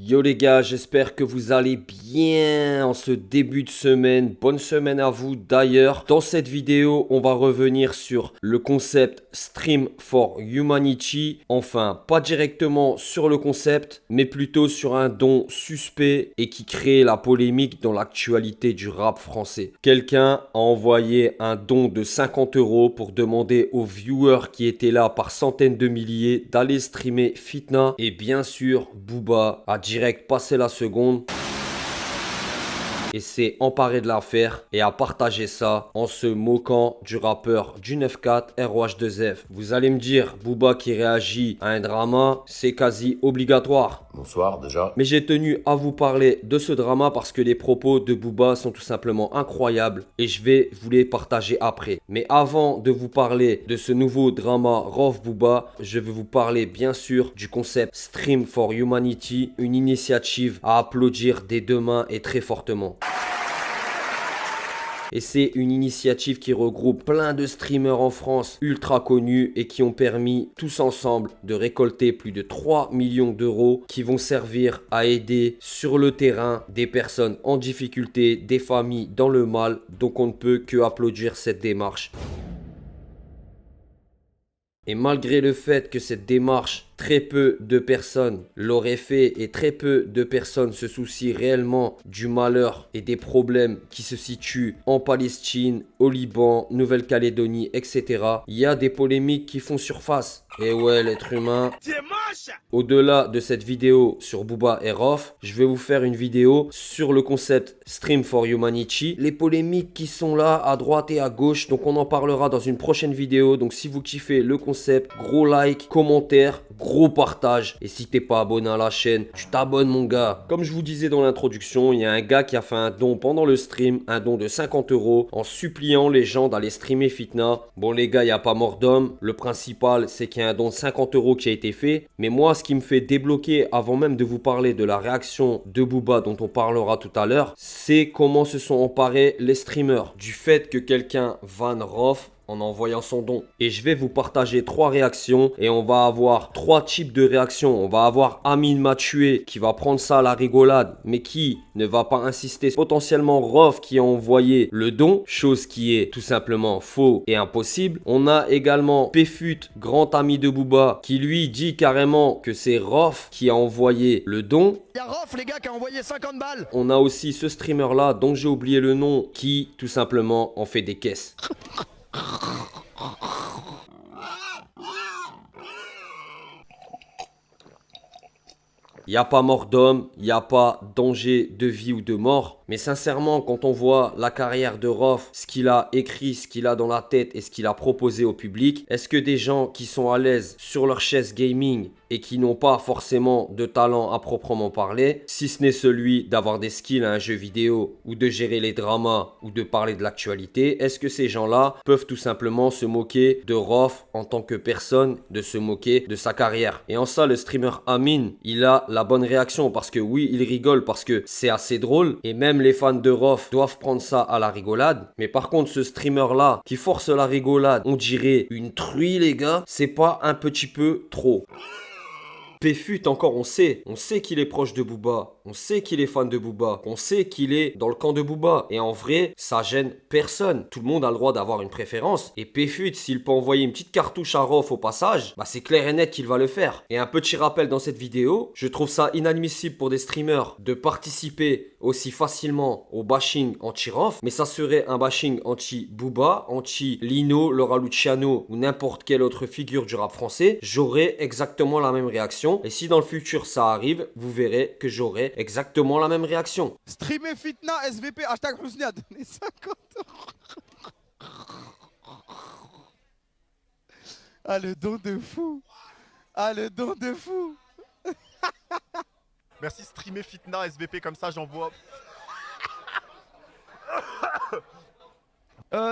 Yo les gars, j'espère que vous allez bien en ce début de semaine. Bonne semaine à vous d'ailleurs. Dans cette vidéo, on va revenir sur le concept Stream for Humanity. Enfin, pas directement sur le concept, mais plutôt sur un don suspect et qui crée la polémique dans l'actualité du rap français. Quelqu'un a envoyé un don de 50 € pour demander aux viewers qui étaient là par centaines de milliers d'aller streamer Fitna. Et bien sûr, Booba a direct passé la seconde et s'est emparé de l'affaire et a partagé ça en se moquant du rappeur du 9-4 ROH2F. Vous allez me dire, Booba qui réagit à un drama, c'est quasi obligatoire. Bonsoir déjà. Mais j'ai tenu à vous parler de ce drama parce que les propos de Booba sont tout simplement incroyables et je vais vous les partager après. Mais avant de vous parler de ce nouveau drama Rof Booba, je vais vous parler bien sûr du concept Stream for Humanity, une initiative à applaudir dès demain et très fortement. Et c'est une initiative qui regroupe plein de streamers en France ultra connus et qui ont permis tous ensemble de récolter plus de 3 millions d'euros qui vont servir à aider sur le terrain des personnes en difficulté, des familles dans le mal. Donc on ne peut que applaudir cette démarche. Et malgré le fait que cette démarche, très peu de personnes l'auraient fait et très peu de personnes se soucient réellement du malheur et des problèmes qui se situent en Palestine, au Liban, Nouvelle-Calédonie, etc. Il y a des polémiques qui font surface. Et ouais, l'être humain. Au-delà de cette vidéo sur Booba et Rof, je vais vous faire une vidéo sur le concept Stream for Humanity. Les polémiques qui sont là à droite et à gauche, donc on en parlera dans une prochaine vidéo. Donc si vous kiffez le concept, gros like, commentaire, gros partage. Et si t'es pas abonné à la chaîne, tu t'abonnes mon gars. Comme je vous disais dans l'introduction, il y a un gars qui a fait un don pendant le stream, un don de 50 € en suppliant les gens d'aller streamer Fitna. Bon les gars, il n'y a pas mort d'homme. Le principal, c'est qu'il y a un don de 50 € qui a été fait. Mais moi, ce qui me fait débloquer avant même de vous parler de la réaction de Booba dont on parlera tout à l'heure, c'est comment se sont emparés les streamers du fait que quelqu'un van Rof en envoyant son don. Et je vais vous partager 3 réactions et on va avoir 3 types de réactions. On va avoir Amine m'a tué qui va prendre ça à la rigolade mais qui ne va pas insister. Potentiellement Rof qui a envoyé le don, chose qui est tout simplement faux et impossible. On a également Pfut, grand ami de Booba, qui lui dit carrément que c'est Rof qui a envoyé le don. Il y a Rof les gars qui a envoyé 50 balles. On a aussi ce streamer là dont j'ai oublié le nom qui tout simplement en fait des caisses. Il n'y a pas mort d'homme, il n'y a pas danger de vie ou de mort. Mais sincèrement, quand on voit la carrière de Rof, ce qu'il a écrit, ce qu'il a dans la tête et ce qu'il a proposé au public, est-ce que des gens qui sont à l'aise sur leur chaise gaming et qui n'ont pas forcément de talent à proprement parler, si ce n'est celui d'avoir des skills à un jeu vidéo ou de gérer les dramas ou de parler de l'actualité, est-ce que ces gens-là peuvent tout simplement se moquer de Rof en tant que personne, de se moquer de sa carrière? Et en ça, le streamer Amine, il a la bonne réaction parce que oui, il rigole parce que c'est assez drôle et même les fans de Rof doivent prendre ça à la rigolade. Mais par contre, ce streamer-là qui force la rigolade, on dirait une truie les gars, c'est pas un petit peu trop? Pfut encore, on sait qu'il est proche de Booba, on sait qu'il est fan de Booba, on sait qu'il est dans le camp de Booba. Et en vrai, ça gêne personne. Tout le monde a le droit d'avoir une préférence. Et Pfut, s'il peut envoyer une petite cartouche à Rof au passage, bah c'est clair et net qu'il va le faire. Et un petit rappel dans cette vidéo, je trouve ça inadmissible pour des streamers de participer aussi facilement au bashing anti-Rof, mais ça serait un bashing anti-Booba, anti-Lino, Laura Luciano ou n'importe quelle autre figure du rap français, j'aurais exactement la même réaction. Et si dans le futur ça arrive, vous verrez que j'aurai exactement la même réaction. Streamer Fitna SVP hashtag Husni a donné 50 €. Ah le don de fou. Ah le don de fou. Merci streamer Fitna SVP comme ça j'envoie.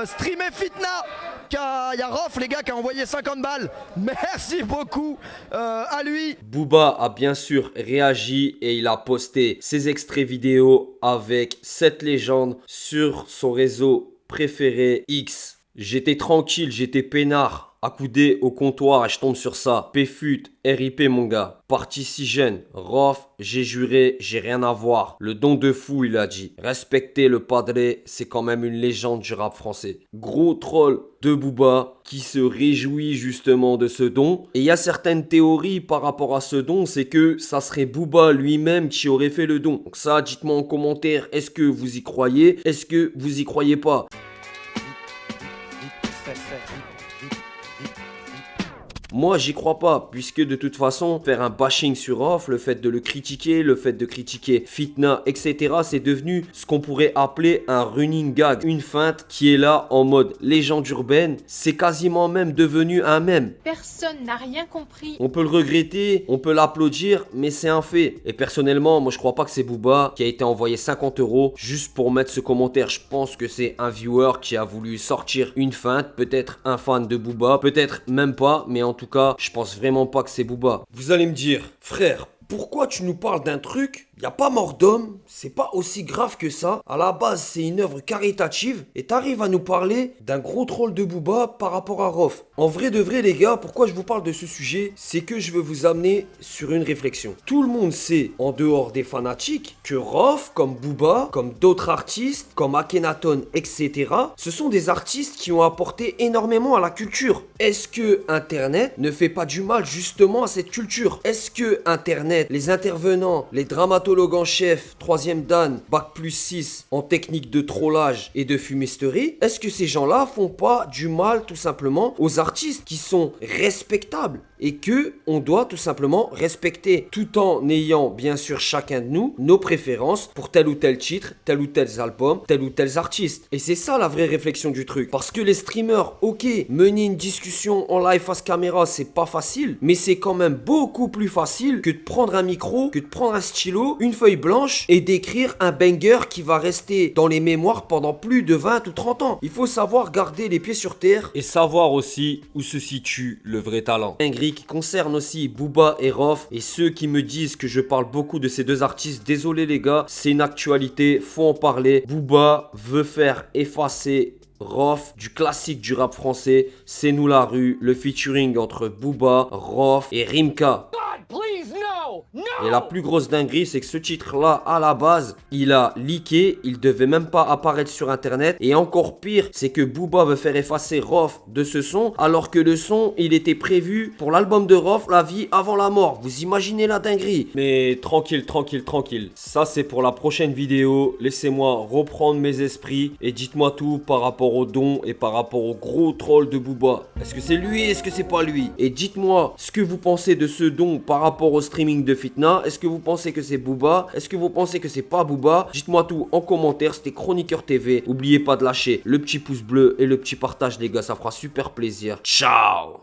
Streamer Fitna. Il y a Rof les gars qui a envoyé 50 balles. Merci beaucoup à lui. Booba a bien sûr réagi et il a posté ses extraits vidéo avec cette légende sur son réseau préféré X. J'étais tranquille, j'étais peinard. Accoudé au comptoir et je tombe sur ça. Péfut, RIP mon gars. Particigène, Rof, j'ai juré, j'ai rien à voir. Le don de fou, il a dit. Respecter le padré, c'est quand même une légende du rap français. Gros troll de Booba qui se réjouit justement de ce don. Et il y a certaines théories par rapport à ce don, c'est que ça serait Booba lui-même qui aurait fait le don. Donc ça, dites-moi en commentaire, est-ce que vous y croyez? Est-ce que vous y croyez pas? Moi, j'y crois pas, puisque de toute façon, faire un bashing sur Rof, le fait de le critiquer, le fait de critiquer Fitna, etc., c'est devenu ce qu'on pourrait appeler un running gag, une feinte qui est là en mode légende urbaine. C'est quasiment même devenu un mème. Personne n'a rien compris. On peut le regretter, on peut l'applaudir, mais c'est un fait. Et personnellement, moi je crois pas que c'est Booba qui a été envoyé 50 € juste pour mettre ce commentaire. Je pense que c'est un viewer qui a voulu sortir une feinte, peut-être un fan de Booba, peut-être même pas, mais en tout cas, je pense vraiment pas que c'est Booba. Vous allez me dire, frère, pourquoi tu nous parles d'un truc? Y a pas mort d'homme, c'est pas aussi grave que ça. À la base, c'est une œuvre caritative et t'arrives à nous parler d'un gros troll de Booba par rapport à Rof. En vrai de vrai, les gars, pourquoi je vous parle de ce sujet? C'est que je veux vous amener sur une réflexion. Tout le monde sait, en dehors des fanatiques, que Rof, comme Booba, comme d'autres artistes, comme Akhenaton, etc., ce sont des artistes qui ont apporté énormément à la culture. Est-ce que Internet ne fait pas du mal justement à cette culture? Est-ce que Internet, les intervenants, les dramatologues en chef, 3e Dan, Bac plus 6 en technique de trollage et de fumisterie, est-ce que ces gens-là font pas du mal tout simplement aux artistes qui sont respectables et que on doit tout simplement respecter, tout en ayant bien sûr chacun de nous nos préférences pour tel ou tel titre, tel ou tel album, tel ou tel artiste. Et c'est ça la vraie réflexion du truc. Parce que les streamers, ok, mener une discussion en live face caméra, c'est pas facile, mais c'est quand même beaucoup plus facile que de prendre un micro, que de prendre un stylo, une feuille blanche et d'écrire un banger qui va rester dans les mémoires pendant plus de 20 ou 30 ans. Il faut savoir garder les pieds sur terre et savoir aussi où se situe le vrai talent. Dinguerie qui concerne aussi Booba et Rof, et ceux qui me disent que je parle beaucoup de ces deux artistes, désolé les gars, c'est une actualité, faut en parler. Booba veut faire effacer Rof du classique du rap français, C'est nous la rue, le featuring entre Booba, Rof et Rimka. Et la plus grosse dinguerie, c'est que ce titre-là, à la base, il a leaké, il devait même pas apparaître sur internet. Et encore pire, c'est que Booba veut faire effacer Rof de ce son, alors que le son, il était prévu pour l'album de Rof, La vie avant la mort. Vous imaginez la dinguerie? Mais tranquille, tranquille, tranquille. Ça, c'est pour la prochaine vidéo. Laissez-moi reprendre mes esprits et dites-moi tout par rapport au don et par rapport au gros troll de Booba. Est-ce que c'est lui? Est-ce que c'est pas lui? Et dites-moi ce que vous pensez de ce don par rapport au streaming de Fitna. Est-ce que vous pensez que c'est Booba? Est-ce que vous pensez que c'est pas Booba? Dites-moi tout en commentaire. C'était Chroniqueur TV. N'oubliez pas de lâcher le petit pouce bleu et le petit partage, les gars. Ça fera super plaisir. Ciao.